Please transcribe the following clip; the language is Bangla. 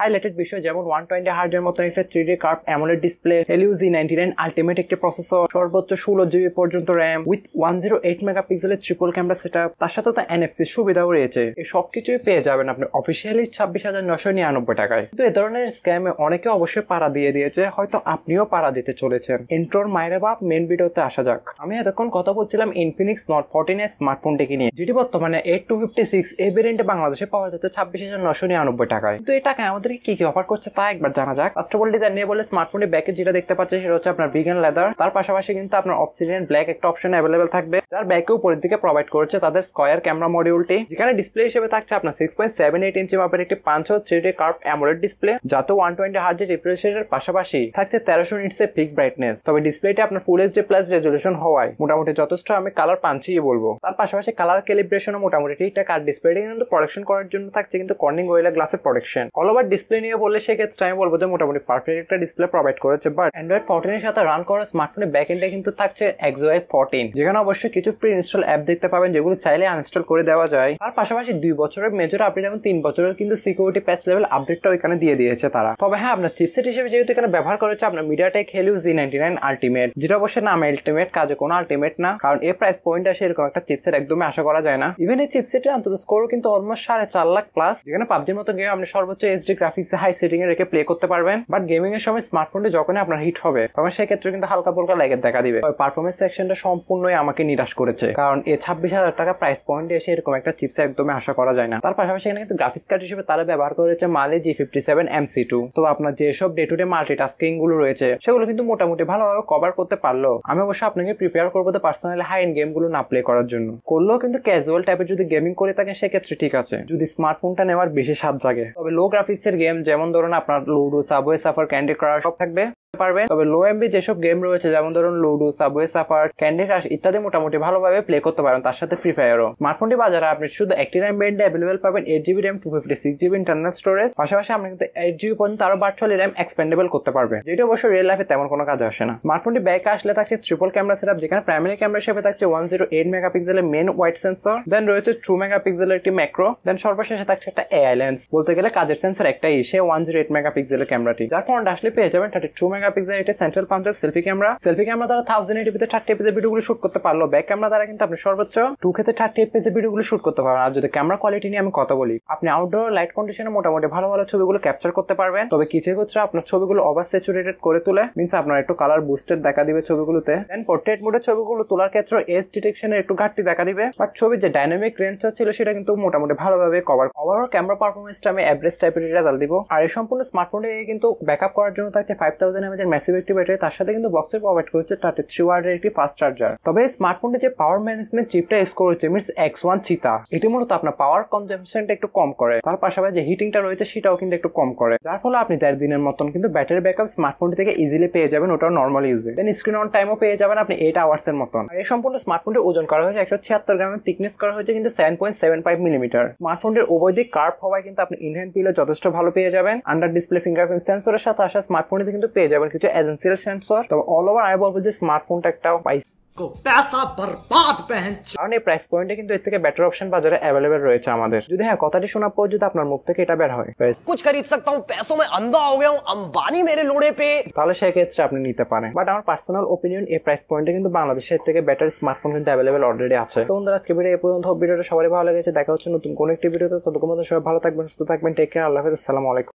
হাইলাইটেড বিষয় যেমন 120 হার্জের মতো একটা 3D curve AMOLED display, Helio Z99 ultimate একটি প্রসেসর, সর্বোচ্চ 16GB পর্যন্ত র্যাম উইথ 108 মেগাপিক্সেলের ট্রিপল ক্যামেরা সেটআপ, তার সাথে তো NFC সুবিধাও রয়েছে। এই সবকিছুই পেয়ে যাবেন আপনি অফিসিয়ালি 26,999 টাকায়। কিন্তু এ ধরনের স্ক্যামে অনেকে অবশ্যই পাড়া দিয়ে দিয়েছে, হয়তো আপনিও পাড়া দিতে চলেছেন। ইন্ট্রোর মায়ের বাপ মেন ভিডিওতে আসা যাক। আমি এতক্ষণ কথা বলছিলাম ইনফিনিক্স নট 14 এর স্মার্টফোনটিকে নিয়ে, যেটি বর্তমানে 8256 এই ভেরিয়েন্টে বাংলাদেশে পাওয়া যাচ্ছে 26,999 টাকায়। কিন্তু এই টাকায় আমাদের কি কি অফার করছে তা একবার জানা যাক। ফার্স্ট অফ অল ডিজাইন নিয়ে বলে স্মার্টফোনের ব্যাকে যেটা দেখতে পাচ্ছেন সেটা হচ্ছে আপনার ভিগান লেদার। তার পাশাপাশি কিন্তু আপনার অবসিডিয়ান ব্ল্যাক একটা অপশন অ্যাভেলেবেল থাকবে, যার ব্যাকে উপরের দিকে প্রোভাইড করেছে তাদের স্কয়ার ক্যামেরা মডিউলটি, যেখানে ডিসপ্লে হিসেবে থাকছে আপনার 6.78 ইঞ্চি মাপের একটি 3D কার্ভ অ্যামোলেড ডিসপ্লে, যাতে 120 হার্জের রিফ্রেশ রেটের পাশাপাশি থাকছে 1300 নিটসের পিক ব্রাইটনেস। তবে ডিসপ্লেটি আপনার ফুল এইচডি প্লাস রেজলিউশন হওয়ায় মোটামুটি যথেষ্ট আমি কালার পাঞ্চিই বলবো। তার পাশাপাশি কালার ক্যালিব্রেশনও মোটামুটি ঠিকঠাক, আর ডিসপ্লেটি কিন্তু প্রোটেকশন করার জন্য থাকছে কিন্তু কর্নিং গোরিলা গ্লাসের প্রোটেকশন। অল ওভার ডিসপ্লে নিয়ে বললে সেক্ষেত্রে আমি বলবো যে মোটামুটি পারফেক্ট একটা ডিসপ্লে প্রোভাইড করেছে। বাট অ্যান্ড্রয়েড 14 এর সাথে রান করা স্মার্টফোনের ব্যাক এন্ডে কিন্তু থাকছে XOS 14, যেখানে অবশ্যই কিছু প্রি ইনস্টল অ্যাপ দেখতে পাবেন যেগুলো চাইলে আনইনস্টল করে দেওয়া যায়। তার পাশাপাশি 2 বছরের মেজর আপডেট এবং 3 বছরের কিন্তু সিকিউরিটি প্যাচ লেভেল আপডেটটাও এখানে দিয়ে দিয়েছে তারা। তবে হ্যাঁ, আপনার চিপসেট হিসেবে যেহেতু এখানে ব্যবহার করেছে আপনার MediaTek Helio Z99 আলটিমেট, যেটা অবশ্যই নাম আলটিমেট, কাজে কোনো আলটিমেট না, কারণ এই প্রাইস পয়েন্ট আসে এরকম একটা চিপসেট একদমই আশা করা যায় না। ইভেন এই চিপসেটের অন্তত স্কোরও কিন্তু অলমোস্ট 4.5 লাখ প্লাস, যেখানে পাবজির মতো গেম আপনি সর্বোচ্চ এইচডি গ্রাফিক্স হাই সেটিং এ রেখে প্লে করতে পারবেন। বাট গেমিং এর সময় স্মার্টফোনটি যখনই আপনার হিট হবে তখন সেক্ষেত্রে কিন্তু হালকা ফুলকা ল্যাগের দেখা দিবে। পারফরমেন্স সেকশনটা সম্পূর্ণই আমাকে নিরাশ করেছে, কারণ এই 26,000 টাকা প্রাইস পয়েন্টে এসে এরকম একটা চিপসেট একদমই আশা করা যায় না। তার পাশাপাশি এখানে কিন্তু গ্রাফিক্স কার্ড হিসেবে তারা ব্যবহার করেছে Mali G57 MC2। তো আপনার যেসব ডে টু ডে মাল্টিটাস্কিং গুলো রয়েছে সেগুলো কিন্তু মোটামুটি ভালোভাবে কভার করতে পারলো। আমি অবশ্যই আপনাকে প্রিপেয়ার করবো তো পার্সোনালি হাই এন্ড গেম গুলো না প্লে করার জন্য, করলেও কিন্তু ক্যাজুয়াল টাইপের যদি গেমিং করে থাকেন সেক্ষেত্রে ঠিক আছে, যদি স্মার্টফোনটা নেওয়ার বেশি স্বাদ জাগে। তবে লো গ্রাফিক্স এর গেম যেমন ধরুন আপনার Ludo, Subway Surfers, Candy Crush সব থাকবে পারবে। তবে লো এমবি যেসব গেম রয়েছে যেমন ধরুন Ludo, Subway Surfers, Candy Crush ইত্যাদি মোটামুটি ভালোভাবে প্লে করতে পারেন। তার সাথে ফ্রি ফায়ারও। স্মার্টফোনটি বাজারে আপনি শুধু একটি র্যাম ভেরিয়েন্টে অ্যাভেলেবল পাবেন 8GB RAM 256GB internal storage, পাশাপাশি আপনি কিন্তু 8GB পর্যন্ত আরো ভার্চুয়ালি র্যাম এক্সপেন্ডেবল করতে পারবেন, যেটা অবশ্য রিয়েল লাইফে তেমন কোনো কাজে আসে না। স্মার্টফোনটি ব্যাকে আসলে থাকছে ট্রিপল ক্যামেরা সেটআপ, যেখানে প্রাইমারি ক্যামেরা হিসেবে থাকছে 108 মেগাপিক্সেলের মেন ওয়াইড সেন্সর, দেন রয়েছে 2 মেগাপিক্সেলের একটি ম্যাক্রো, দেন সর্বশেষে থাকছে একটা AI লেন্স। বলতে গেলে কাজের সেন্সর একটাই, সে 108 মেগাপিক্সেলের ক্যামেরাটি, যার ফ্রন্ট আসলে পেয়ে যাবেন 32 মেগাপিক্সেলের একটি central puncture selfie camera. Selfie camera দ্বারা 1080p 30fps ভিডিওগুলো শুট করতে পারলো। ব্যাক ক্যামেরা দ্বারা কিন্তু আপনি সর্বোচ্চ 2K 30fps ভিডিওগুলো শুট করতে পারবেন। আর যদি ক্যামেরা কোয়ালিটি নিয়ে আমি কথা বলি, আপনি আউটডোর লাইট কন্ডিশনে মোটামুটি ভালো ভালো ছবিগুলো ক্যাপচার করতে পারবেন। তবে কিছু ক্ষেত্রে আপনার ছবিগুলো ওভার স্যাচুরেটেড করে তুলে, মিন্স আপনার একটু কালার বুস্টেড দেখা দিবে ছবিগুলোতে। দেন পোর্ট্রেট মোডে ছবিগুলো তোলার ক্ষেত্রে এজ ডিটেকশনের একটু ঘাটতি দেখা দিবে, বাট ছবির যে ডাইনামিক রেঞ্জটা ছিল সেটা কিন্তু মোটামুটি ভালোভাবে কভার। ওভারঅল ক্যামেরা পারফরমেন্সটা আমি এভারেজ টাইপের রেজাল্ট দিব। আর এই সম্পূর্ণ স্মার্টফোনটি কিন্তু ব্যাকআপ করার জন্য থাকছে 5000 mAh এর ম্যাসিভ একটি ব্যাটারি, তার সাথে কিন্তু বক্সে প্রোভাইড করেছে 33 ওয়াটের একটি ফাস্ট চার্জার। তবে এই স্মার্টফোনটি যে পাওয়ার ম্যানেজমেন্ট চিপটা ইউজ করেছে মিন্স X1 চিতা, এটি মূলত আপনার পাওয়ার কনজাম্পশনটা একটু কম করে, তার পাশাপাশি যে হিটিংটা রয়েছে সেটাও কিন্তু একটু কম করে, যার ফলে আপনি 1.5 দিনের মতন কিন্তু ব্যাটারি ব্যাকআপ স্মার্টফোনটি থেকে ইজিলি পেয়ে যাবেন, ওটাও নর্মাল ইউজে। দেন স্ক্রিন অন টাইমও পেয়ে যাবেন আপনি 8 আওয়ার্স এর মতন। আর এই সম্পূর্ণ স্মার্টফোনটির ওজন করা হয়েছে 176 গ্রামের, থিকনেস করা হয়েছে কিন্তু 7.75 মিলিমিটার। স্মার্টফোনটির উভয় দিক কার্ভ হওয়ায় কিন্তু আপনি ইনহ্যান্ড ফিলও যথেষ্ট ভালো পেয়ে যাবেন। আন্ডার ডিসপ্লে ফিঙ্গারপ্রিন্ট সেন্সরের সাথে আসা স্মার্টফোনটিতে কিন্তু পেয়ে যাবেন কিছু এজেন্সিয়াল সেন্সর। তবে অল ওভার আমি বলবো যে স্মার্টফোনটা একটা पैसा बर्बाद पहन, কারণ এই প্রাইস পয়েন্টে কিন্তু এর থেকে বেটার অপশন বাজারে অ্যাভেলেবেল রয়েছে আমাদের। যদি হ্যাঁ কথাটি শোনার পর যদি আপনার মুখ থেকে এটা বের হয় कुछ खरीद सकता हूँ, पैसों में अंधा हो गया हूँ, अंबानी मेरे लोड़े पे, তাহলে সেক্ষেত্রে আপনি নিতে পারেন। বাট আমার পার্সোনাল ওপিনিয়ন এই প্রাইস পয়েন্টে কিন্তু বাংলাদেশের থেকে বেটার স্মার্টফোন কিন্তু অ্যাভেলেবেল অলরেডি আছে। তো বন্ধুরা আজকে ভিডিও এই পর্যন্ত। ভিডিওটা সবারই ভালো লেগেছে, দেখা হচ্ছে নতুন কোন একটি ভিডিওতে। ততক্ষণ সবাই ভালো থাকবেন, সুস্থ থাকবেন, টেক কেয়ার, আল্লাহ হাফেজ, আসসালামু আলাইকুম।